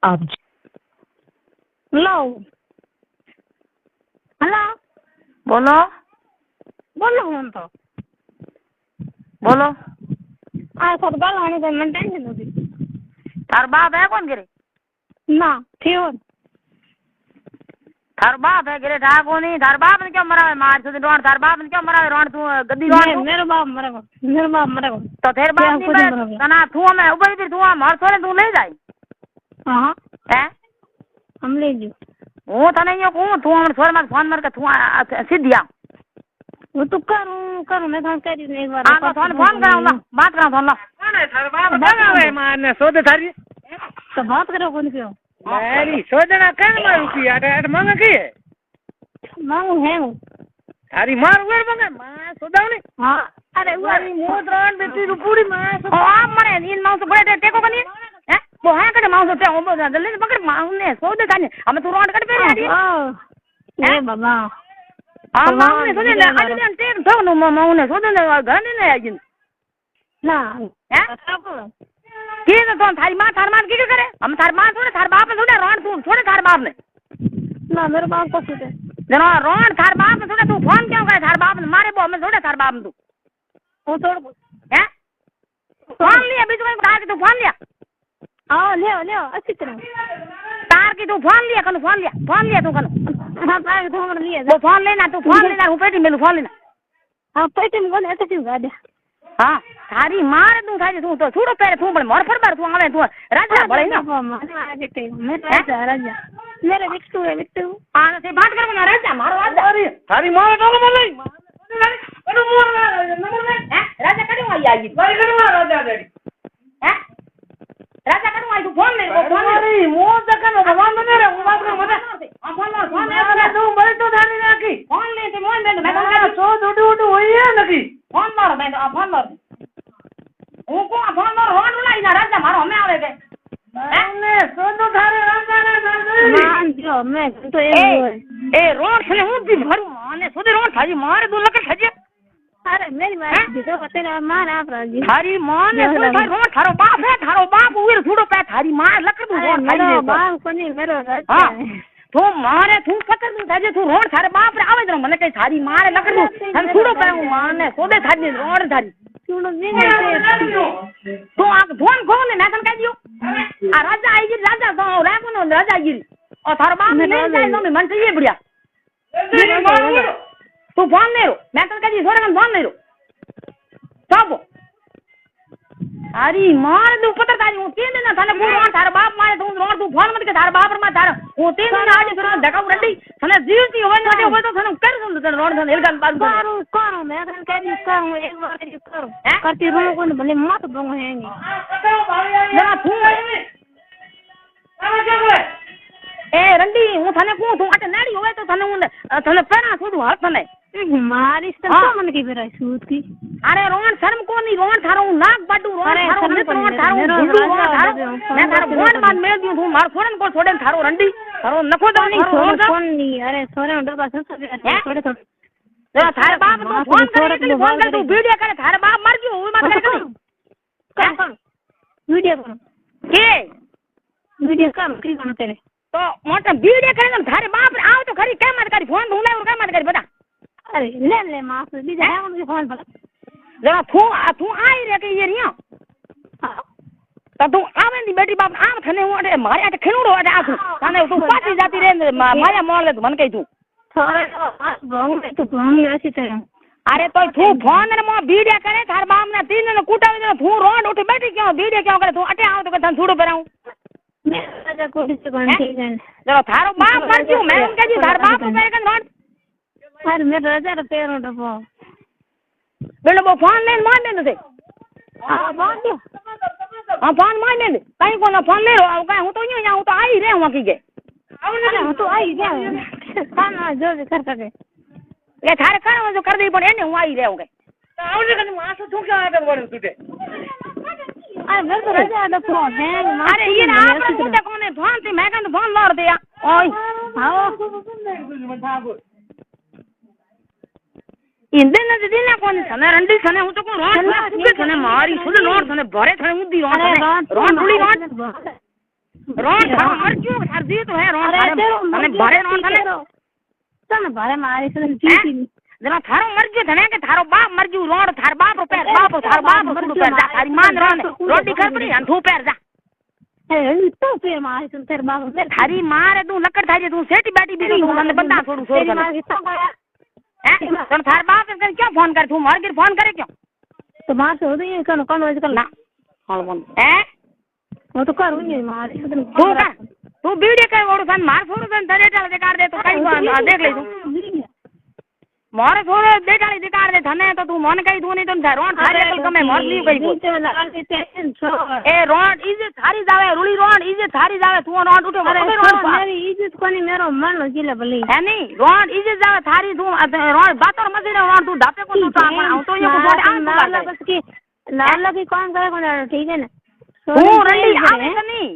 आप लो हेलो बोलो बोलो हम तो बोलो आ सब गाल आने तो मन टेंशन होती थार बाप है कौन गिरे ना थियो थार बाप है गिरे था कौन नहीं थार बाप ने क्यों मरा है मार से रोड थार बाप ने क्यों मरा है रोड तू गद्दी रोड मेरे बाप मरेगा तो तेरे बाप नहीं मरे तना तू हमें ऊपर भी तू मर सोने तू ले जाए हां हैं हम ले जो वो तने यो को तू हम छोर मत फोन मार के तू सीधिया वो तो करूं मैं थान कह दी एक बार हां तो फोन कराऊंगा बात कराऊं फोन ला कौन है थार बाप लगावे मारने सोदे थारी तो बात करो कौन क्यों मेरी सोदना कर मारू की अरे मांग की है मांगू है थारी मार उर मांगे मां सोदावनी हां अरे वाली मोद्रान बेटी रू पूरी मां आप मरे इन मां से बड़े टेको कनी हैं वो है कटे मां से ते ओ जल्दी पकड़ मां ने सोदे थाने हम तू रोड कट पे आडी ए बाबा हां मां ने सोदे आज ने टेक थो नो मां ने सोदे घर ने आजिन ना हैं की तो थारी मां थार मां की करे हम थार मां थोड़े थार बाप थोड़े रोड तू थोड़े थार बाप ने ना मेरे बाप को सुते जना रोड थार बाप थोड़े तू फोन क्यों करे थार बाप ने मारे बो में थोड़े थार बाप तू वो छोड़ हैं फोन लिया बीच में तार की तू फोन लिया हां ले अच्छी तरह तार की तू फोन लिया तू कनु हां तार तो हमने लिया वो फोन लेना तू फोन लेना हूं पेटी में फोन लेना हां पेटी में कोने ऐसे क्यों गाड़े हां थारी मार तू थारी तू तो छूड़ो पैर तू बड़े मोर फरबार तू आवे तू राजा बड़े ना मैं राजा मेरे विक्टू है विक्टू हां से बात करो ना राजा मारो राजा अरे थारी मार तो बोले कनु मोर हैं राजा कनु आई बारी कनु राजा डैडी हैं राजा कनु आई तू फोन ले वो फोन अरे मोर जकन भगवान ने रे वो बात कर मत फोन ले तू बड़ी तो थारी राखी फोन ले ते मोन दे मैं तो उडू होई है नकी फोन मार मैं फोन मार वो को फोन मार रोड लाई ना राजा मारो हमें आवे के ने सोनो थारे राजा ने मान जो मैं तो ए रोड से हूं भी भरू माने सोदे रोड थारी मार दो लके खजे अरे मेरी मां तो पते ना मार आप राजी थारी मां ने तो रोड थारो बाप उर छुड़ो पे थारी मां लकड़ दो रोड खाई ले बाप कोनी मेरो राजा तू मारे तू पकड़ तू थाजे तू रोड थारे बाप रे आवे मन के थारी मारे लकड़ दो हम छुड़ो पे माने सोदे थारी रोड थारी छुड़ो नहीं तू आ फोन खोल मैं कन कह दियो आ राजा आई गिरी राजा तो रामन राजा गिरी और थार बाप ने ले जाए तो मन चाहिए बढ़िया तू फोन ले रो मैं कन कह दी थोड़ा कन फोन ले रो सब अरे मार दू पता तारी हूं 3 दिन थाने पूरा थार बाप मारे तू रोड तू फोन मत के थार बाप मा थार हूं 3 दिन आज फिर धका रड्डी थाने जीवती होवे न होवे तो थाने कर सुन थाने रोड थाने एलगन बात करो मैं कन कह दी करूं एक बार करो करती रो को भले मत बंग है नहीं ना तू ए रंडी हूं थाने को तू अटे नाड़ी होवे तो थाने पेरा छोडू हाथ थाने मारी सब मन की बेरा सूत की अरे रोन शर्म को नहीं रोन थारो नाक बाडू रोन थारो रोन थारो मैं थारो फोन मान मेल दियो तू मार फोन को छोड़े थारो रंडी थारो नखो दो नहीं फोन नहीं अरे सोरे डब्बा सब थोड़े थोड़े जरा थारे बाप तू फोन कर तू वीडियो करे थारे बाप मर गयो ओई मत कर वीडियो करो के वीडियो काम की करो तेरे तो मोटा वीडियो करे थारे बाप आओ तो खरी क्या मत करी फोन ढूंढे और क्या मत करी बता अरे ले मां से भी है उनके फोन पर जरा तू आई रे के ये रिया तो तू आवे नी बेटी बाप आम थने ओडे मारे आटे खिनुड़ो आटे आसु तने तू पाटी जाती रे माया मोल ले मन कही तू थोड़े तो भंग ऐसी तरह अरे तो तू फोन रे मो वीडियो करे थार बाप ने 3 ने कुटा दे तू रोड उठ बैठी क्यों वीडियो क्यों करे तू अटे आओ तो तन छुड़ो कराऊं मैं राजा को से बन ठीक है जरा थारो बाप मर क्यों मैं उनके जी थार बाप मेरे कन रोड अरे मेरे राजा रे पैर उठो बेलो वो फोन ले मार दे दे हां बांध दो हां फोन मार दे कहीं को ना फोन ले रो कहीं हूं तो यूं हूं तो आई रे हूं की के अरे हूं तो आई गया खाना जो भी कर सके ये थारे कर जो कर दे पण एने हूं आई रे हूं के आवने कने मां से तू क्या आटे बोल तुते अरे मेरे तो राजा दा फोन है अरे ये ना आप कुटे कोने फोन से मैं कन फोन लड़ दिया ओए हां इंदे न दिना कोनी सने रंडी सने हूं तो को रोड सने मारी सुन रोड सने भरे थने उदी रोड थोड़ी रोड मर क्यों हर दी तो है रोड सने भरे रोड सने भरे मारी सुन जीती जना थारो मर गयो धने के थारो बाप मर गयो रोड थार बाप रुपए बाप थार बाप रुपए जा थारी मान रोटी खा पड़ी अंधू पैर जा तो फिर मारे तुम तेरे बाप मेरे थारी मारे तू लकड़ थाई तू सेठी बैठी भी तू मन बंदा छोड़ू छोड़ कर हैं तो थार बाप के क्यों फोन कर तू मार के फोन करे क्यों तो मार से होती है कौन कौन आजकल ना कौन बोल हैं वो तो करूं नहीं मार तू वीडियो कर ओड़ सन मार छोड़ सन धरे डाल दे काट दे तो कई देख ले तू मारे छोड़ दे डाली दिकार दे धने तो तू मन कई तू नहीं तो रोड थारे कल कमे मर ली कई ए रोड इज्जत थारी जावे रुली रोड इज्जत थारी जावे तू रोड उठे मेरी इज्जत कोनी मेरो मन जिले भले है नहीं रोड इज्जत जावे थारी तू रोड बातोर मजी रे रोड तू डापे को तो अपन तो ये को बोले आ लाल बस की लाल लगी कौन करे कोन ठीक है ना तू रंडी आवे कनी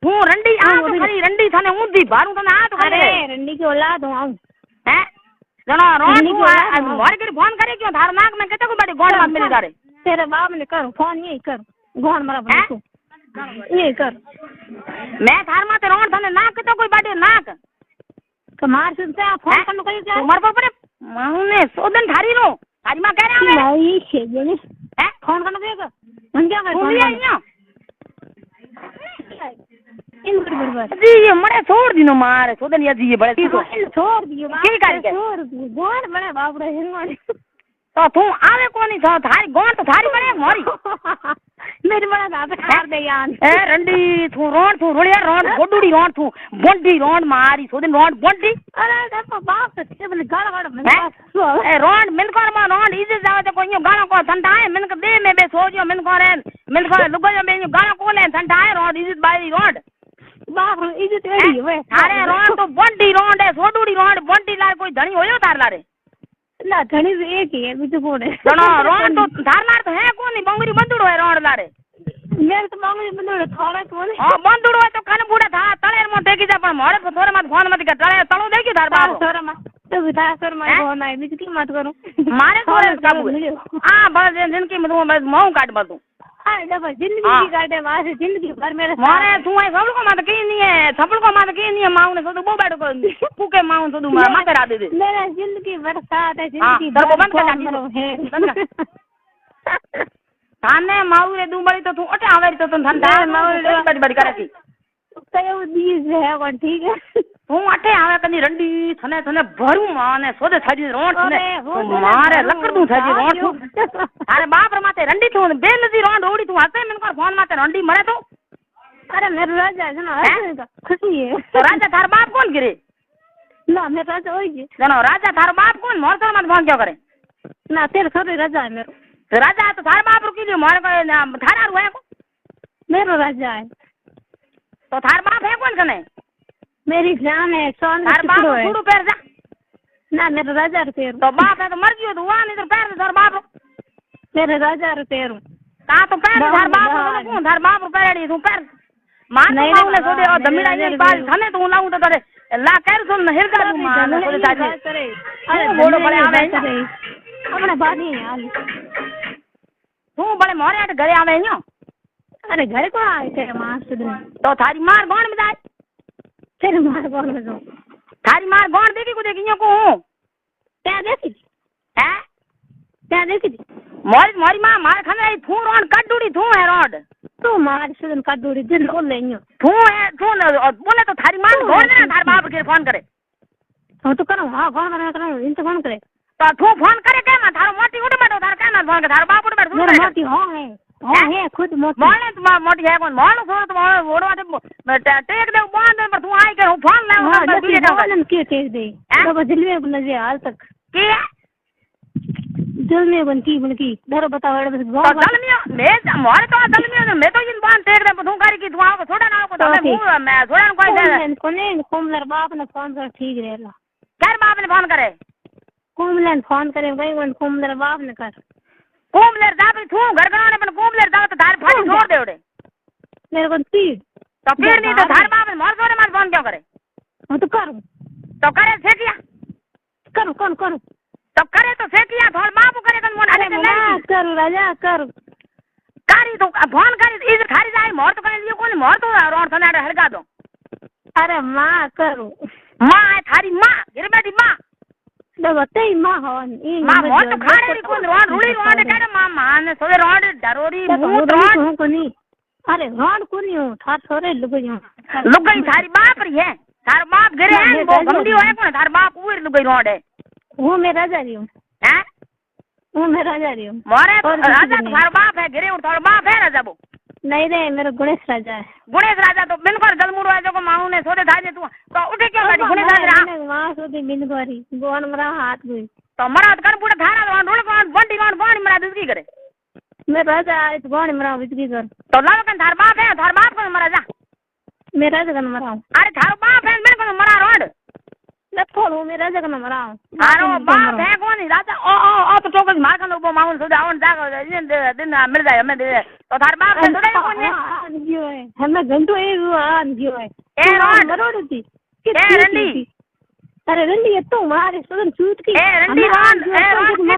तू रंडी आ तो खरी रंडी थाने ऊंधी बारू तने आ तो अरे रंडी की औलाद हूं आऊं हैं जना रोड तू मार के फोन करे क्यों थार नाक में केते को बड़ी गोड़ बात मिली तारे तेरे बाप ने कर फोन यही कर गोड़ मारा भाई तू ये कर मैं थार माते रोड थाने नाक केते कोई बाटे नाक कमार से फोन करनो कई क्या उमर पर पड़े माने सोदन थारी रो थारी मां कह रहा है नहीं छे ने हैं फोन करनो कई मन क्या कर तू ले आइयो इन बराबर जी ये मरे छोड़ दिनो मारे सोदन या जी ये बड़े छोड़ दियो की कर के छोड़ दियो गोड़ बड़े बाप रे हिंगोड़ी तो तू आवे कोनी था थारी गोड़ तो थारी बड़े मोरी मेरे बड़ा दादा मार दे यार ए रंडी तू रोड़िया रोड गोडूड़ी रोड तू बोंडी रोड मारी सोदन रोड बोंडी अरे देखो बाप से बने गाल गाड़ में ए रोड मिन कर मा रोड इजे जावे तो कोई गाला को ठंडा है मिन के दे में बे सोजो मिन को लुगो में गाला को ले ठंडा है रोड इजे बाई रोड बाप रे इज्जत एड़ी वे थारे रोड तो बोंडी रोड है सोडूड़ी रोड बोंडी लार कोई धणी होयो तार लारे ना धणी से एक ही है बीजो कोड़े नो रोड तो थार लार तो है कोनी बंगरी बंदुड़ो है रोड लारे मेरे तो बंगरी बंदुड़ो थोड़ा तो ने हां बंदुड़ो है तो कन बूढ़ा था तळे मो देखी जा पण मोरे तो थोड़े मत फोन मत कर तळे तळो देखी थार बाप थोड़ा मत तो विदा सर मैं फोन आई बीज की मत करूं मारे थोड़े काबू हां बस जिनकी मैं मऊ काट बदू डबल जिंदगी काटे वासे जिंदगी भर मेरे मारे तू है सब को मत की नहीं है थपल को मत की नहीं है माऊ ने तो बो बैठ को पुके माऊ तो मां करा दे दे मेरा जिंदगी भर साथ है जिंदगी भर बंद कर है थाने माऊ रे दुबड़ी तो तू अटे आवे तो तू धंधा माऊ बड़ी बड़ी करे की तो दीज है कौन ठीक है तू अटे आवे कनी रंडी थने थने भरू माने सोदे थाजी रोड थने मारे लकड़ तू थाजी रोड अरे बाप रे माते रंडी तू बेनजी रोड ओड़ी तू हसे मन को फोन माते रंडी मरे तो अरे मेरे राजा है ना खुशी है तो राजा थार बाप कौन गिरे ना मेरा राजा होई जी जानो राजा थार बाप कौन मोर तो मत फोन क्यों करे ना तेरे घर राजा है मेरो तो राजा तो थार बाप रुकी जो मोर को थारा रुए को मेरो राजा है तो थार बाप है कौन कने मेरी जान है सोन थार बाप छुड़ू पैर जा ना मेरा राजा रे पैर तो बाप है तो मर गयो तो वहां नहीं तो पैर थार बाप मेरे राजा रे पैर का तो पैर थार बाप को थार बाप पैरड़ी तू पैर मान माऊ ने सोदे और दमिड़ा ये बाल थाने तो लाऊ तो करे ला कर सुन हिल का तू मान सोदे ताजे अरे बोलो बड़े आवे अपने बानी यार तू बड़े मोरे आटे घरे आवे न्यो अरे घर को आए थे मां सुन तो थारी मार गौण में जाए तेरे मार गौण में जो थारी मार गौण देखी को देखी को क्या देखी है क्या देखी मोरी मां मार खाने थू रोड कड्डूड़ी थू है रोड तू मार सुन कड्डूड़ी दिन बोल लेन्यो थू है थू बोले तो थारी मार गौण ने थार बाप के फोन करे तो तो करो हां फोन करो इन तो फोन करे तो थू फोन करे के ना थारो मोटी उठ बैठो थार के ना फोन करे थार बाप उठ बैठो मेरी मोटी हां है खुद मोटी मोने तो मोटी है कौन मोनो छोड़ तो ओड़वा दे टेक दे बांध पर तू आई के फोन ले हां बीजे का के टेक दे तो जलवे बन जे हाल तक के जल में बनकी डरो बताओ तो जल में मैं मोरे तो जल में मैं तो इन बांध टेक दे तू कर की तू आओ छोड़ा ना को तो मैं छोड़ा कोई दे कोने कोमलर बाप ने फोन कर ठीक रहेला कर बाप ने फोन करे कोमलन फोन करे गई वन कोमलर बाप ने कर कोमलर जाबे तू घर बनाने पर कोमलर जाओ तो धार फाड़ी छोड़ दे ओड़े मेरे को पीड़ तो पीड़ नहीं तो धार बाप ने मोर सोरे मत फोन क्यों करे हां तो करूं तो करे सेठिया करूं तो करे तो सेकिया थोड़ बाप करे कन मोन अरे मां कर राजा कर कारी तो फोन करी इज खारी जाए मोर तो कने कोन मोर तो रोड सनाडे हड़गा दो अरे मां करो मां है थारी मां गिर बैठी मां तो बताई मां हवन ई मां मोर तो खारे री कोन रोड रुली रोड करे मां मां ने सोरे रोड डरोरी मुंह रोड कोनी अरे रोड कोनी हो थार थोरे लुगई थारी बाप री है थार बाप गिरे है वो गंदी होए कोन थार बाप उर लुगई रोड है वो मैं राजा रही हूं हैं वो मैं राजा रही हूं मोरे राजा थार बाप है गिरे और थार बाप है राजा वो नहीं रे मेरा गणेश राजा है गणेश राजा तो बिनकर जलमुड़ है जो को माऊ ने सोरे धाजे तू तो उठे क्यों गाड़ी गणेश राजा मां सोदी बिनगरी गोन मरा हाथ गई तो मरा कर पूरा धारा रोड कोन बंडी कोन पानी मरा दुसकी करे मैं राजा इस गोन मरा बिजली कर तो लाव कन थार बाप को मरा जा मैं राजा कन मरा अरे थार बाप है बिनकर मरा रोड न छोड़ू मैं राजा कन मरा अरे बाप है कौन राजा ओ तो टोकस मार कन वो माऊ से जावन जागो दिन मिल जाए हमें दे तो थार बाप है थोड़ा कौन है जियो है हमें घंटो ए आन जियो है ए रोड मरोड़ थी ए रंडी अरे रंडी ये तो मारे सदन चूत की ए रंडी रोड